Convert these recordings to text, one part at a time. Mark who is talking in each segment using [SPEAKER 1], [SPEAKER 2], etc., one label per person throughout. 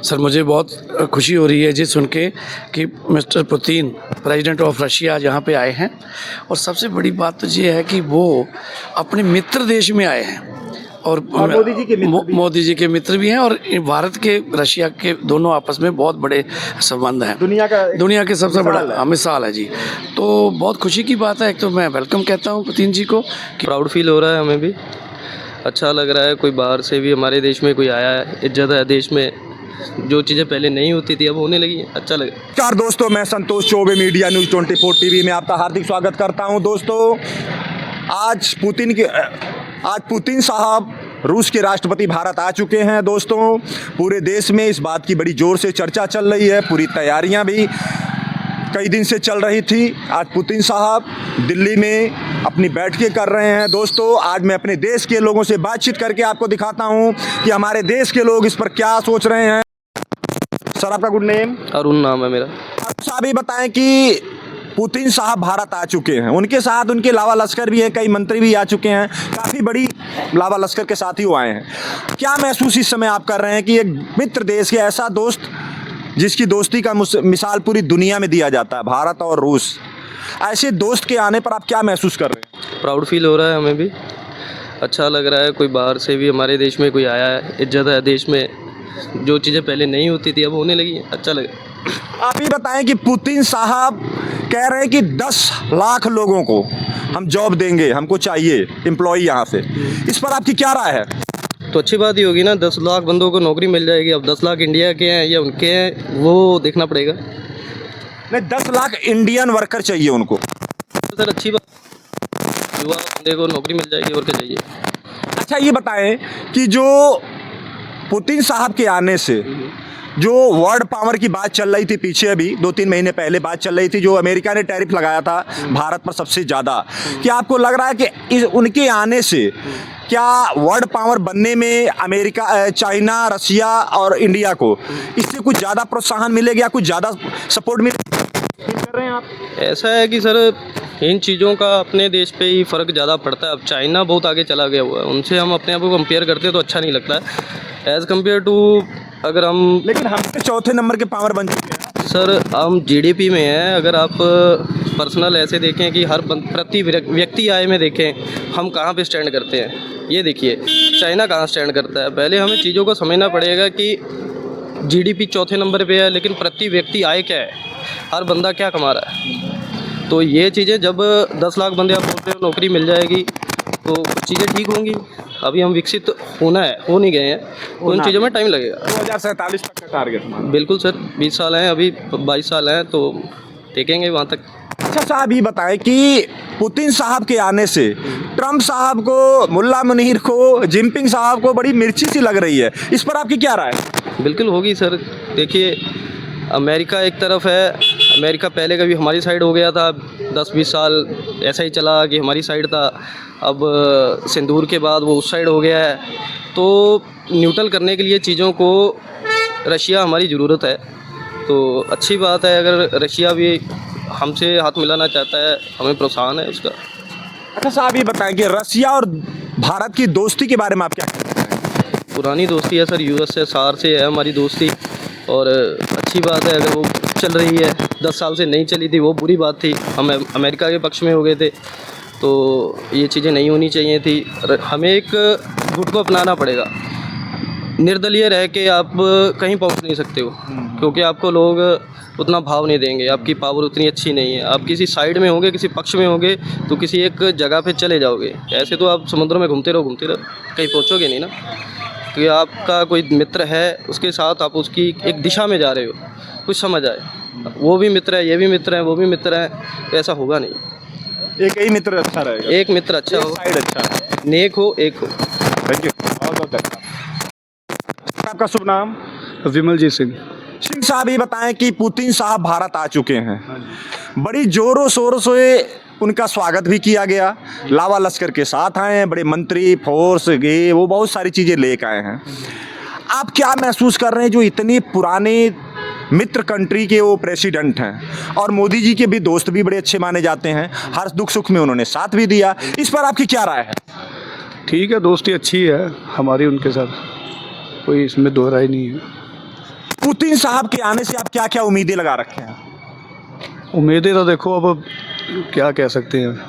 [SPEAKER 1] Sir मुझे बहुत खुशी हो रही है जी सुन के कि mister Putin president of Russia यहाँ पे आए हैं। और सबसे बड़ी बात तो ये है कि वो अपने मित्र देश में आए हैं और
[SPEAKER 2] मोदी जी के मित्र भी।
[SPEAKER 1] मोदी जी के मित्र भी हैं और भारत के रशिया के दोनों आपस में बहुत बड़े संबंध हैं। दुनिया के सबसे बड़ा मिसाल है जी। तो बहुत खुशी की बात है। एक तो मैं वेलकम कहता हूँ पुतिन जी को।
[SPEAKER 3] प्राउड फील हो रहा है, हमें भी अच्छा लग रहा है। कोई बाहर से भी हमारे देश में कोई आया है, इज्जत है देश में, जो चीज़ें पहले नहीं होती थी अब होने लगी, अच्छा लगे।
[SPEAKER 2] नमस्कार दोस्तों, मैं Santosh Choubey media news 24 TV में आपका हार्दिक स्वागत करता हूं। दोस्तों आज पुतिन साहब रूस के राष्ट्रपति भारत आ चुके हैं। दोस्तों पूरे देश में इस बात की बड़ी ज़ोर से चर्चा चल रही है, पूरी तैयारियां भी कई दिन से चल रही थी। आज पुतिन साहब दिल्ली में अपनी बैठकें कर रहे हैं। दोस्तों आज मैं अपने देश के लोगों से बातचीत करके आपको दिखाता हूं कि हमारे देश के लोग इस पर क्या सोच रहे हैं। सर आपका गुड नेम?
[SPEAKER 3] अरुण नाम है मेरा।
[SPEAKER 2] आप साहब ये बताएं कि पुतिन साहब भारत आ चुके हैं, उनके साथ उनके लावा लश्कर भी है, कई मंत्री भी आ चुके हैं, काफ़ी बड़ी लावा लश्कर के साथ ही वो आए हैं। क्या महसूस इस समय आप कर रहे हैं कि एक मित्र देश के ऐसा दोस्त जिसकी दोस्ती का मिसाल पूरी दुनिया में दिया जाता है, भारत और रूस, ऐसे दोस्त के आने पर आप क्या महसूस कर रहे हैं?
[SPEAKER 3] प्राउड फील हो रहा है, हमें भी अच्छा लग रहा है। कोई बाहर से भी हमारे देश में कोई आया है, इज्जत है देश में, जो चीज़ें पहले नहीं होती थी अब होने लगी, अच्छा लगे।
[SPEAKER 2] आप ये बताएं कि पुतिन साहब कह रहे हैं कि 10 लाख लोगों को हम जॉब देंगे, हमको चाहिए एम्प्लॉई यहाँ से, इस पर आपकी क्या राय है?
[SPEAKER 3] तो अच्छी बात ही होगी ना, 10 लाख बंदों को नौकरी मिल जाएगी। अब 10 लाख इंडिया के हैं या उनके हैं वो देखना पड़ेगा।
[SPEAKER 2] नहीं, 10 लाख इंडियन वर्कर चाहिए उनको।
[SPEAKER 3] तो सर अच्छी बात, युवा बंदे को नौकरी मिल जाएगी और क्या चाहिए।
[SPEAKER 2] अच्छा ये बताएं कि जो पुतिन साहब के आने से जो वर्ल्ड पावर की बात चल रही थी पीछे, अभी 2-3 महीने पहले बात चल रही थी, जो अमेरिका ने टैरिफ लगाया था भारत पर सबसे ज़्यादा, क्या आपको लग रहा है कि उनके आने से क्या वर्ल्ड पावर बनने में अमेरिका, चाइना, रशिया और इंडिया को इससे कुछ ज़्यादा प्रोत्साहन मिलेगा, कुछ ज़्यादा सपोर्ट मिलेगा? कर रहे हैं आप?
[SPEAKER 3] ऐसा है कि सर इन चीज़ों का अपने देश पे ही फ़र्क ज़्यादा पड़ता है। अब चाइना बहुत आगे चला गया हुआ है, उनसे हम अपने आप को कंपेयर करते हैं तो अच्छा नहीं लगता है एज़ कम्पेयर टू। अगर हम,
[SPEAKER 2] लेकिन हम तो चौथे नंबर के पावर बन चुके हैं
[SPEAKER 3] सर, हम जीडीपी में हैं। अगर आप पर्सनल ऐसे देखें कि हर प्रति व्यक्ति आय में देखें हम कहाँ पे स्टैंड करते हैं, ये देखिए चाइना कहाँ स्टैंड करता है। पहले हमें चीज़ों को समझना पड़ेगा कि जीडीपी चौथे नंबर पे है, लेकिन प्रति व्यक्ति आय क्या है, हर बंदा क्या कमा रहा है। तो ये चीज़ें जब 10 लाख बंदे आप बोलते हो नौकरी मिल जाएगी तो चीज़ें ठीक होंगी। अभी हम विकसित होना है, हो नहीं गए हैं, तो उन चीज़ों में टाइम लगेगा।
[SPEAKER 2] 2047 तक का टारगेट।
[SPEAKER 3] बिल्कुल सर, 20 साल हैं, अभी 22 साल हैं, तो देखेंगे वहाँ तक।
[SPEAKER 2] अच्छा साहब ये बताएं कि पुतिन साहब के आने से ट्रम्प साहब को, मुल्ला मुनीर को, जिनपिंग साहब को बड़ी मिर्ची सी लग रही है, इस पर आपकी क्या राय है?
[SPEAKER 3] बिल्कुल होगी सर। देखिए अमेरिका एक तरफ है, अमेरिका पहले कभी हमारी साइड हो गया था, 10-20 साल ऐसा ही चला कि हमारी साइड था। अब सिंदूर के बाद वो उस साइड हो गया है। तो न्यूट्रल करने के लिए चीज़ों को रशिया हमारी ज़रूरत है, तो अच्छी बात है अगर रशिया भी हमसे हाथ मिलाना चाहता है, हमें प्रोत्साहन है उसका।
[SPEAKER 2] अच्छा साहब ये बताएं कि रशिया और भारत की दोस्ती के बारे में आप क्या कहते हैं?
[SPEAKER 3] पुरानी दोस्ती है सर, यूएसएसआर से है हमारी दोस्ती, और अच्छी बात है अगर वो चल रही है। 10 साल से नहीं चली थी वो बुरी बात थी, हम अमेरिका के पक्ष में हो गए थे, तो ये चीज़ें नहीं होनी चाहिए थी। हमें एक गुट को अपनाना पड़ेगा। निर्दलीय रह के आप कहीं पहुंच नहीं सकते हो, क्योंकि आपको लोग उतना भाव नहीं देंगे, आपकी पावर उतनी अच्छी नहीं है। आप किसी साइड में होंगे, किसी पक्ष में होंगे, तो किसी एक जगह पे चले जाओगे। ऐसे तो आप समुद्र में घूमते रहो, कहीं पहुँचोगे नहीं ना। तो ये आपका कोई मित्र है, उसके साथ आप उसकी एक दिशा में जा रहे हो, कुछ समझ आए, वो भी मित्र है, ये भी मित्र है, वो भी मित्र है, तो ऐसा होगा नहीं।
[SPEAKER 2] एक ही मित्र अच्छा रहेगा,
[SPEAKER 3] एक मित्र अच्छा हो,
[SPEAKER 2] साइड अच्छा है,
[SPEAKER 3] नेक हो, एक हो।
[SPEAKER 2] थैंक यू, बहुत बहुत धन्यवाद। आपका शुभ नाम?
[SPEAKER 4] विमलजीत सिंह।
[SPEAKER 2] सिंह साहब ये बताएं कि पुतिन साहब भारत आ चुके हैं, बड़ी जोरों शोरों से उनका स्वागत भी किया गया, लावा लश्कर के साथ आए हैं, बड़े मंत्री, फोर्स, ये वो बहुत सारी चीज़ें लेकर आए हैं। आप क्या महसूस कर रहे हैं, जो इतनी पुराने मित्र कंट्री के वो प्रेसिडेंट हैं और मोदी जी के भी दोस्त भी बड़े अच्छे माने जाते हैं, हर दुख सुख में उन्होंने साथ भी दिया, इस पर आपकी क्या राय है?
[SPEAKER 4] ठीक है, दोस्ती अच्छी है हमारी उनके साथ, कोई इसमें दो राय नहीं है।
[SPEAKER 2] पुतिन साहब के आने से आप क्या क्या उम्मीदें लगा रखे हैं?
[SPEAKER 4] उम्मीदें तो देखो, अब क्या कह सकते हैं।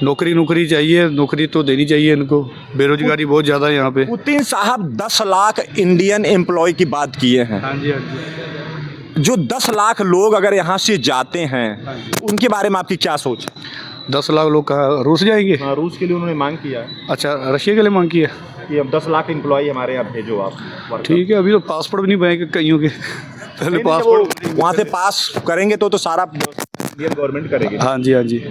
[SPEAKER 4] नौकरी चाहिए, नौकरी तो देनी चाहिए इनको। बेरोजगारी बहुत ज़्यादा है यहाँ पे।
[SPEAKER 2] पुतिन साहब 10 लाख इंडियन एम्प्लॉय की बात किए हैं।
[SPEAKER 4] हाँ जी, हाँ जी।
[SPEAKER 2] जो 10 लाख लोग अगर यहाँ से जाते हैं उनके बारे में आपकी क्या सोच है?
[SPEAKER 4] 10 लाख लोग कहाँ रूस जाएंगे?
[SPEAKER 2] हाँ, रूस के लिए उन्होंने मांग किया है
[SPEAKER 4] अच्छा, रशिया के लिए मांग की है
[SPEAKER 2] कि अब 10 लाख एम्प्लॉय हमारे यहाँ भेजो आप।
[SPEAKER 4] ठीक है, अभी तो पासपोर्ट भी नहीं बनाएंगे कईयों के। पहले पासपोर्ट
[SPEAKER 2] वहाँ से पास करेंगे तो सारा इंडियन गवर्नमेंट करेगी।
[SPEAKER 4] हाँ जी, हाँ जी।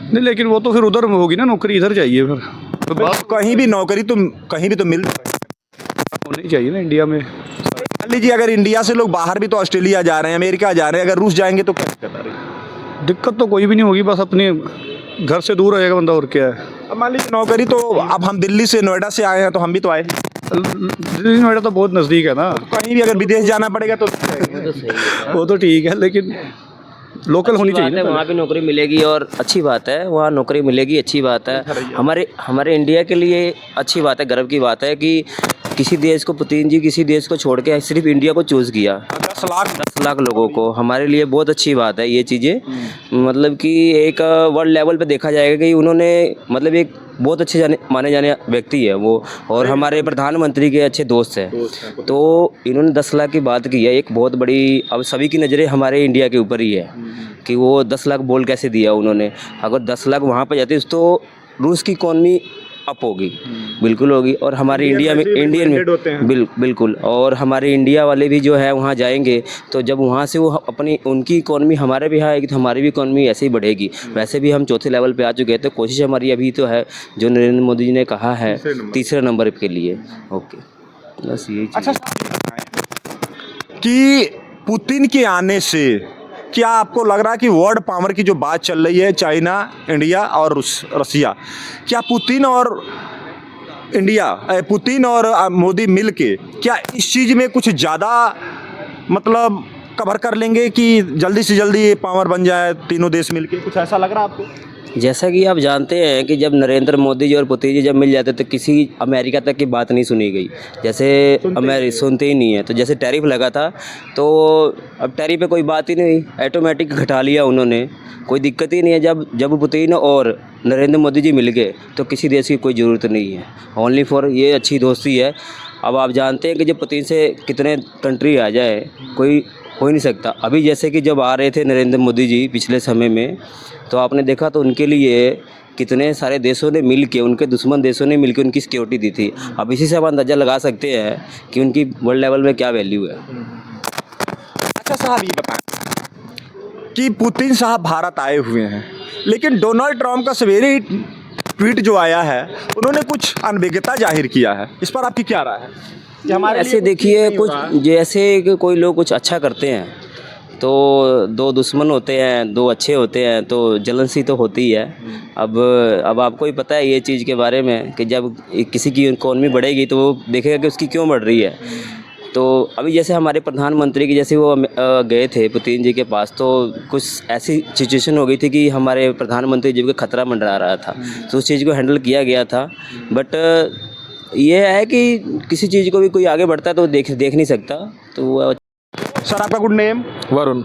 [SPEAKER 4] नहीं, लेकिन वो तो फिर उधर में होगी ना, नौकरी इधर चाहिए फिर तो बात
[SPEAKER 2] कहीं भी नौकरी तो कहीं भी तो मिल
[SPEAKER 4] होनी चाहिए ना इंडिया में।
[SPEAKER 2] मान लीजिए अगर इंडिया से लोग बाहर भी तो ऑस्ट्रेलिया जा रहे हैं, अमेरिका जा रहे हैं, अगर रूस जाएंगे तो क्या दिक्कत आ रही है?
[SPEAKER 4] दिक्कत तो कोई भी नहीं होगी, बस अपने घर से दूर रहेगा बंदा, और क्या है।
[SPEAKER 2] अब मान लीजिए नौकरी तो, अब हम दिल्ली से नोएडा से आए हैं तो हम भी तो आए,
[SPEAKER 4] दिल्ली नोएडा तो बहुत नज़दीक है ना।
[SPEAKER 2] कहीं भी अगर विदेश जाना पड़ेगा तो
[SPEAKER 4] वो तो ठीक है, लेकिन लोकल होनी चाहिए ना।
[SPEAKER 5] वहाँ भी नौकरी मिलेगी और अच्छी बात है, वहाँ नौकरी मिलेगी, अच्छी बात है। हमारे इंडिया के लिए अच्छी बात है, गर्व की बात है कि किसी देश को, पुतिन जी किसी देश को छोड़ के सिर्फ इंडिया को चूज़ किया। 10 लाख लोगों को, हमारे लिए बहुत अच्छी बात है ये चीज़ें। मतलब कि एक वर्ल्ड लेवल पे देखा जाएगा कि उन्होंने, मतलब एक बहुत अच्छे माने जाने व्यक्ति है वो, और हमारे प्रधानमंत्री के अच्छे दोस्त हैं। तो इन्होंने 10 लाख की बात की है, एक बहुत बड़ी, अब सभी की नज़रें हमारे इंडिया के ऊपर ही है कि वो 10 लाख बोल कैसे दिया उन्होंने। अगर 10 लाख वहाँ पर जाते तो रूस की इकॉनमी अप होगी, बिल्कुल होगी। और हमारे इंडिया में बिल्कुल, और हमारे इंडिया वाले भी जो है वहाँ जाएंगे तो जब वहाँ से वो अपनी, उनकी इकॉनमी हमारे भी यहाँ आएगी तो हमारी भी इकॉनमी ऐसे ही बढ़ेगी। वैसे भी हम चौथे लेवल पे आ चुके हैं, तो कोशिश हमारी अभी तो है, जो नरेंद्र मोदी जी ने कहा है, तीसरे नंबर के लिए। ओके, बस यही चीज़।
[SPEAKER 2] अच्छा, कि पुतिन के आने से क्या आपको लग रहा है कि वर्ल्ड पावर की जो बात चल रही है, चाइना, इंडिया और रसिया, क्या पुतिन और मोदी मिलके क्या इस चीज़ में कुछ ज़्यादा मतलब कवर कर लेंगे कि जल्दी से जल्दी पावर बन जाए तीनों देश मिलके? कुछ ऐसा लग रहा है आपको?
[SPEAKER 5] जैसा कि आप जानते हैं कि जब नरेंद्र मोदी जी और पुतिन जी जब मिल जाते तो किसी अमेरिका तक की बात नहीं सुनी गई, जैसे सुनते ही नहीं है। तो जैसे टैरिफ लगा था तो अब टैरिफ पे कोई बात ही नहीं हुई, ऑटोमेटिक घटा लिया उन्होंने, कोई दिक्कत ही नहीं है। जब पुतिन और नरेंद्र मोदी जी मिल गए तो किसी देश की कोई ज़रूरत नहीं है, ओनली फॉर ये अच्छी दोस्ती है। अब आप जानते हैं कि जब पुतिन से कितने कंट्री आ जाए, कोई हो ही नहीं सकता। अभी जैसे कि जब आ रहे थे नरेंद्र मोदी जी पिछले समय में, तो आपने देखा तो उनके लिए कितने सारे देशों ने मिल के, उनके दुश्मन देशों ने मिल के उनकी सिक्योरिटी दी थी। अब इसी से आप अंदाज़ा लगा सकते हैं कि उनकी वर्ल्ड लेवल में क्या वैल्यू है।
[SPEAKER 2] अच्छा साहब, ये बताएं कि पुतिन साहब भारत आए हुए हैं, लेकिन डोनाल्ड ट्रंप का सवेरे ही ट्वीट जो आया है, उन्होंने कुछ अनभिज्ञता जाहिर किया है। इस पर आपकी क्या राय है?
[SPEAKER 5] हमारे ऐसे देखिए, कुछ जैसे कि कोई लोग कुछ अच्छा करते हैं तो दो दुश्मन होते हैं, दो अच्छे होते हैं, तो जलन सी तो होती ही है। अब आपको ही पता है ये चीज़ के बारे में कि जब किसी की इकॉनमी बढ़ेगी तो वो देखेगा कि उसकी क्यों बढ़ रही है। तो अभी जैसे हमारे प्रधानमंत्री की, जैसे वो गए थे पुतिन जी के पास, तो कुछ ऐसी सिचुएशन हो गई थी कि हमारे प्रधानमंत्री जी को खतरा मंडरा रहा था, तो उस चीज़ को हैंडल किया गया था। बट ये है कि किसी चीज़ को भी कोई आगे बढ़ता है तो देख नहीं सकता। तो
[SPEAKER 2] सर, आपका गुड नेम?
[SPEAKER 6] वरुण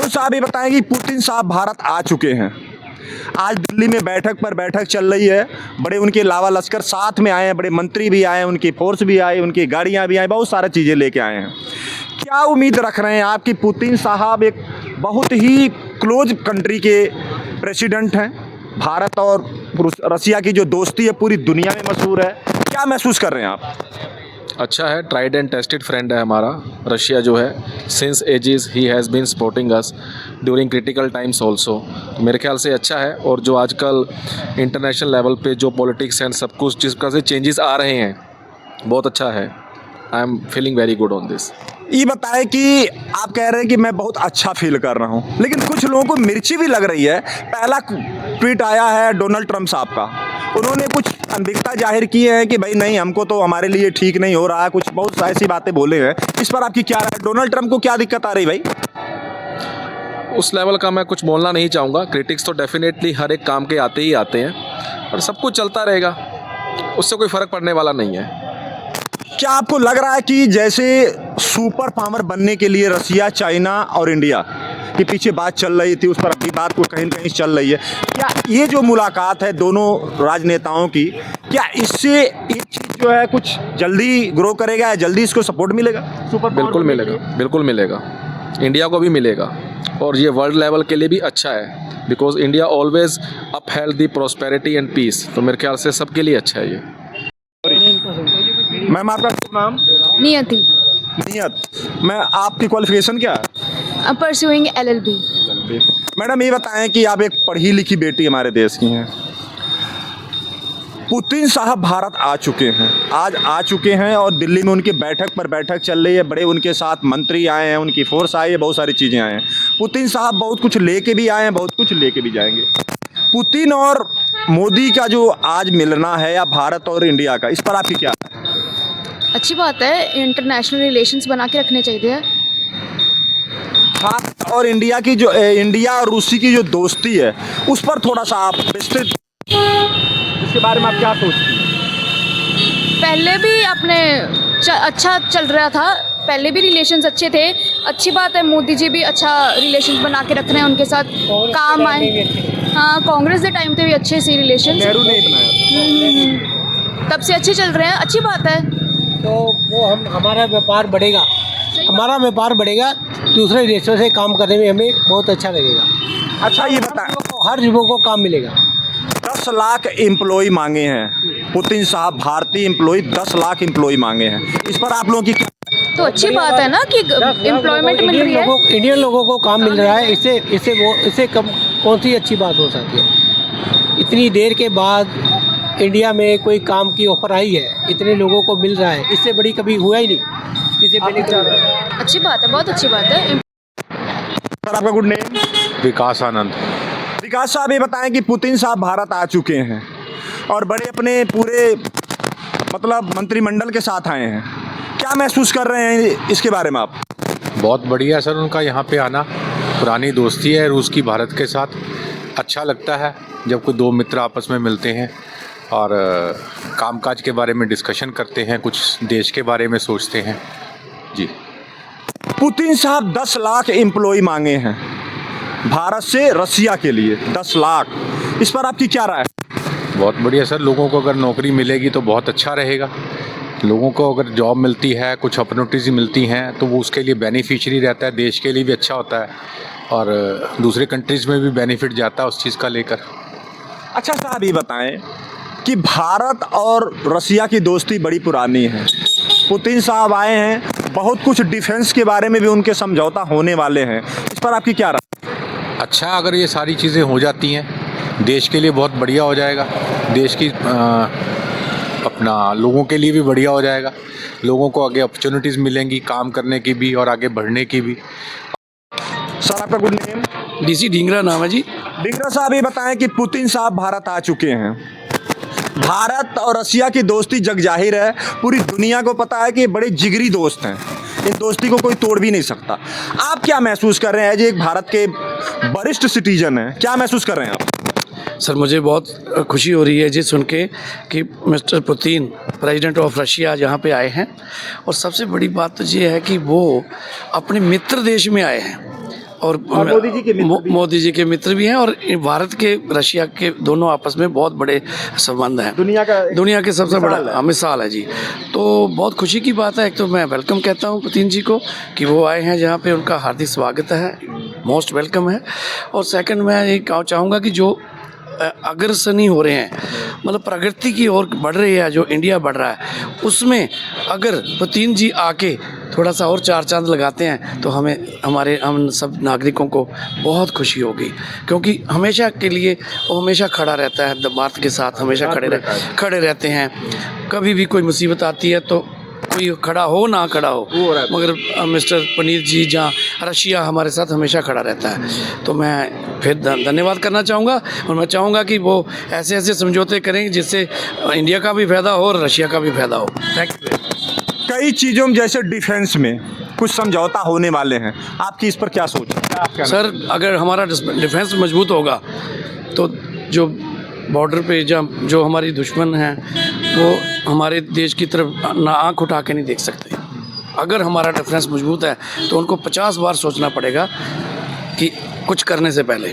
[SPEAKER 2] साहब, ये बताएं कि पुतिन साहब भारत आ चुके हैं, आज दिल्ली में बैठक पर बैठक चल रही है, बड़े उनके लावा लश्कर साथ में आए हैं, बड़े मंत्री भी आए, उनकी फोर्स भी आई, उनकी गाड़ियां भी आई, बहुत सारी चीज़ें लेके आए हैं। क्या उम्मीद रख रहे हैं आप कि पुतिन साहब एक बहुत ही क्लोज कंट्री के प्रेसिडेंट हैं, भारत और रसिया की जो दोस्ती है पूरी दुनिया में मशहूर है, क्या महसूस कर रहे हैं आप?
[SPEAKER 6] अच्छा है, ट्राइड एंड टेस्टेड फ्रेंड है हमारा रशिया जो है। सिंस एजेस ही has been supporting us during critical times also. तो मेरे ख्याल से अच्छा है। और जो आजकल इंटरनेशनल लेवल पे जो पॉलिटिक्स एंड सब कुछ जिस प्रकार से चेंजेस आ रहे हैं, बहुत अच्छा है। I am feeling very good on this.
[SPEAKER 2] ये बताएं कि आप कह रहे हैं कि मैं बहुत अच्छा फील कर रहा हूँ, लेकिन कुछ लोगों को मिर्ची भी लग रही है। पहला ट्वीट आया है डोनाल्ड ट्रंप साहब का, उन्होंने कुछ अनभिज्ञता जाहिर की है कि भाई नहीं, हमको तो हमारे लिए ठीक नहीं हो रहा है, कुछ बहुत ऐसी बातें बोले हैं। इस पर आपकी क्या राय? डोनाल्ड ट्रंप को क्या दिक्कत आ रही भाई?
[SPEAKER 6] उस लेवल का मैं कुछ बोलना नहीं चाहूँगा। क्रिटिक्स तो डेफिनेटली हर एक काम के आते ही आते हैं और सब कुछ चलता रहेगा, उससे कोई फ़र्क पड़ने वाला नहीं है।
[SPEAKER 2] क्या आपको लग रहा है कि जैसे सुपर पावर बनने के लिए रसिया, चाइना और इंडिया के पीछे बात चल रही थी, उस पर अभी बात को कहीं न कहीं चल रही है, क्या ये जो मुलाकात है दोनों राजनेताओं की, क्या इससे एक चीज़ जो है कुछ जल्दी ग्रो करेगा या जल्दी इसको सपोर्ट मिलेगा? सुपर
[SPEAKER 6] बिल्कुल मिलेगा, बिल्कुल मिलेगा, इंडिया को भी मिलेगा और ये वर्ल्ड लेवल के लिए भी अच्छा है because India always upheld the prosperity and peace. तो मेरे ख्याल से सबके लिए अच्छा है ये।
[SPEAKER 2] मैम आपका शुभ नाम?
[SPEAKER 7] नियति,
[SPEAKER 2] नियत। मैं आपकी क्वालिफिकेशन क्या है?
[SPEAKER 7] Pursuing LLB।
[SPEAKER 2] मैडम ये बताएं कि आप एक पढ़ी लिखी बेटी हमारे देश की हैं। पुतिन साहब भारत आ चुके हैं, आज आ चुके हैं और दिल्ली में उनकी बैठक पर बैठक चल रही है, बड़े उनके साथ मंत्री आए हैं, उनकी फोर्स आई है, बहुत सारी चीज़ें आए हैं। पुतिन साहब बहुत कुछ लेके भी आए हैं, बहुत कुछ लेके भी जाएंगे। पुतिन और मोदी का जो आज मिलना है या भारत और इंडिया का, इस पर आपकी क्या है?
[SPEAKER 7] अच्छी बात है, इंटरनेशनल रिलेशंस बना के रखने चाहिए।
[SPEAKER 2] भारत और इंडिया की जो इंडिया और रूसी की जो दोस्ती है, उस पर थोड़ा सा आप विस्तृत, इसके बारे में आप क्या सोचती हैं?
[SPEAKER 7] पहले भी अपने अच्छा चल रहा था, पहले भी रिलेशंस अच्छे थे। अच्छी बात है, मोदी जी भी अच्छा रिलेशंस बना के रख रहे हैं, उनके साथ काम आए। हाँ, कांग्रेस के टाइम पे भी अच्छे से रिलेशंस,
[SPEAKER 2] नेहरू ने ही बनाया
[SPEAKER 7] तब से अच्छे चल रहे हैं, अच्छी बात है।
[SPEAKER 8] तो वो हमारा व्यापार बढ़ेगा, हमारा व्यापार बढ़ेगा, दूसरे देशों से काम करने में हमें बहुत अच्छा लगेगा।
[SPEAKER 2] अच्छा ये बताएं,
[SPEAKER 8] हर युवक को काम मिलेगा।
[SPEAKER 2] 10 लाख एम्प्लॉय मांगे हैं पुतिन साहब, भारतीय एम्प्लॉय 10 लाख एम्प्लॉय मांगे हैं, इस पर आप लोगों की क्या?
[SPEAKER 7] तो अच्छी बात है ना कि एम्प्लॉयमेंट मिल रही है।
[SPEAKER 8] इंडियन लोगों को काम मिल रहा है, इससे कौन सी अच्छी बात हो सकती है? इतनी देर के बाद इंडिया में कोई काम की ऑफर आई है, इतने लोगों को मिल रहा है, इससे बड़ी कभी हुआ ही नहीं। इससे पहले
[SPEAKER 7] अच्छी बात है, बहुत अच्छी बात है।
[SPEAKER 2] सर आपका गुड नेम?
[SPEAKER 4] विकास आनंद।
[SPEAKER 2] विकास साहब ये बताएं कि पुतिन साहब भारत आ चुके हैं और बड़े अपने पूरे मतलब मंत्रिमंडल के साथ आए हैं, क्या महसूस कर रहे हैं इसके बारे में आप?
[SPEAKER 9] बहुत बढ़िया सर उनका यहाँ पे आना, पुरानी दोस्ती है रूस की भारत के साथ। अच्छा लगता है जब कोई दो मित्र आपस में मिलते हैं और कामकाज के बारे में डिस्कशन करते हैं, कुछ देश के बारे में सोचते हैं। जी,
[SPEAKER 2] पुतिन साहब 10 लाख एम्प्लॉय मांगे हैं भारत से रसिया के लिए, 10 लाख, इस पर आपकी क्या राय है?
[SPEAKER 9] बहुत बढ़िया सर, लोगों को अगर नौकरी मिलेगी तो बहुत अच्छा रहेगा। लोगों को अगर जॉब मिलती है, कुछ अपॉर्चुनिटीज़ मिलती हैं तो वो उसके लिए बेनिफिशियरी रहता है, देश के लिए भी अच्छा होता है और दूसरे कंट्रीज़ में भी बेनिफिट जाता है उस चीज़ का लेकर।
[SPEAKER 2] अच्छा साहब ये बताएं कि भारत और रसिया की दोस्ती बड़ी पुरानी है, पुतिन साहब आए हैं, बहुत कुछ डिफेंस के बारे में भी उनके समझौता होने वाले हैं, इस पर आपकी क्या राय?
[SPEAKER 9] अच्छा, अगर ये सारी चीज़ें हो जाती हैं देश के लिए बहुत बढ़िया हो जाएगा, देश की अपना लोगों के लिए भी बढ़िया हो जाएगा, लोगों को आगे अपॉर्चुनिटीज़ मिलेंगी काम करने की भी और आगे बढ़ने की भी।
[SPEAKER 2] सर आपका गुड नेम?
[SPEAKER 1] DC ढींगरा नाम है जी।
[SPEAKER 2] डिंगरा साहब ये बताएं कि पुतिन साहब भारत आ चुके हैं, भारत और रसिया की दोस्ती जग जाहिर है, पूरी दुनिया को पता है कि ये बड़े जिगरी दोस्त हैं, इस दोस्ती को कोई तोड़ भी नहीं सकता। आप क्या महसूस कर रहे हैं जो एक भारत के वरिष्ठ सिटीजन हैं, क्या महसूस कर रहे हैं आप?
[SPEAKER 1] सर मुझे बहुत खुशी हो रही है जी सुन के कि mister Putin president of Russia आज यहाँ पे आए हैं और सबसे बड़ी बात तो ये है कि वो अपने मित्र देश में आए हैं और मोदी जी के मित्र भी हैं और भारत के रशिया के दोनों आपस में बहुत बड़े संबंध हैं, दुनिया के सबसे बड़ा मिसाल है जी। तो बहुत खुशी की बात है, एक तो मैं वेलकम कहता हूँ पुतिन जी को कि वो आए हैं जहाँ पे, उनका हार्दिक स्वागत है, मोस्ट वेलकम है। और सेकंड मैं ये चाहूँगा कि जो अग्रसनी हो रहे हैं, मतलब प्रगति की ओर बढ़ रही है, जो इंडिया बढ़ रहा है, उसमें अगर पुतिन जी आके थोड़ा सा और चार चांद लगाते हैं तो हम सब नागरिकों को बहुत खुशी होगी, क्योंकि हमेशा के लिए वो हमेशा खड़ा रहता है, भारत के साथ हमेशा खड़े रहते हैं। कभी भी कोई मुसीबत आती है तो कोई खड़ा हो ना खड़ा हो, मगर मिस्टर पनीर जी जहाँ रशिया हमारे साथ हमेशा खड़ा रहता है। तो मैं फिर धन्यवाद करना चाहूँगा और मैं चाहूँगा कि वो ऐसे ऐसे समझौते करें जिससे इंडिया का भी फ़ायदा हो और रशिया का भी फ़ायदा हो। Thank you.
[SPEAKER 2] कई चीज़ों में जैसे डिफेंस में कुछ समझौता होने वाले हैं, आपकी इस पर क्या सोच है?
[SPEAKER 1] सर अगर हमारा डिफेंस मजबूत होगा तो जो बॉर्डर पे जो हमारी दुश्मन हैं वो हमारे देश की तरफ ना आँख उठा के नहीं देख सकते। अगर हमारा डिफरेंस मजबूत है तो उनको 50 बार सोचना पड़ेगा कि कुछ करने से पहले,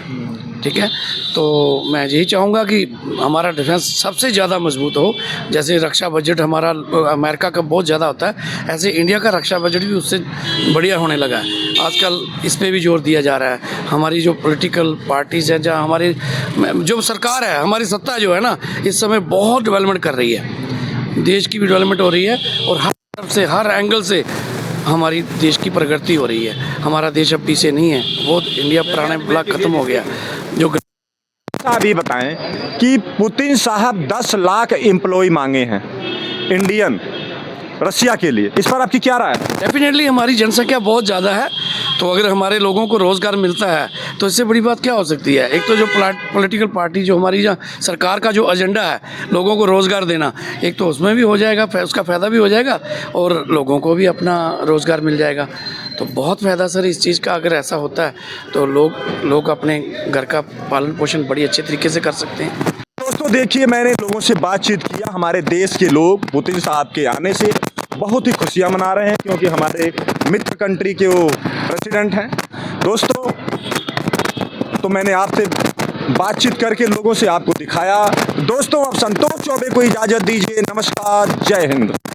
[SPEAKER 1] ठीक है। तो मैं यही चाहूँगा कि हमारा डिफेंस सबसे ज़्यादा मजबूत हो। जैसे रक्षा बजट हमारा अमेरिका का बहुत ज़्यादा होता है, ऐसे इंडिया का रक्षा बजट भी उससे बढ़िया होने लगा है। आजकल इस पे भी जोर दिया जा रहा है। हमारी जो पॉलिटिकल पार्टीज़ हैं, जहाँ हमारी जो सरकार है, हमारी सत्ता जो है ना, इस समय बहुत डेवलपमेंट कर रही है। देश की भी डेवलपमेंट हो रही है और हर तरफ से, हर एंगल से हमारी देश की प्रगति हो रही है। हमारा देश अब पीछे नहीं है, बहुत इंडिया पुराने ब्लॉक खत्म हो गया। जो
[SPEAKER 2] आप ये बताएं कि पुतिन साहब 10 लाख एम्प्लॉय मांगे हैं इंडियन रशिया के लिए, इस पर आपकी क्या राय है?
[SPEAKER 1] डेफिनेटली हमारी जनसंख्या बहुत ज़्यादा है, तो अगर हमारे लोगों को रोज़गार मिलता है तो इससे बड़ी बात क्या हो सकती है। एक तो जो पॉलिटिकल पार्टी जो हमारी सरकार का जो एजेंडा है लोगों को रोज़गार देना, एक तो उसमें भी हो जाएगा, उसका फ़ायदा भी हो जाएगा और लोगों को भी अपना रोज़गार मिल जाएगा। तो बहुत फ़ायदा सर इस चीज़ का। अगर ऐसा होता है तो लोग अपने घर का पालन पोषण बड़ी अच्छे तरीके से कर सकते हैं।
[SPEAKER 2] दोस्तों देखिए, मैंने लोगों से बातचीत किया। हमारे देश के लोग पुतिन साहब के आने से बहुत ही खुशियां मना रहे हैं, क्योंकि हमारे मित्र कंट्री के वो प्रेसिडेंट हैं। दोस्तों, तो मैंने आपसे बातचीत करके लोगों से आपको दिखाया। दोस्तों, अब संतोष चौबे को इजाज़त दीजिए। नमस्कार, जय हिंद।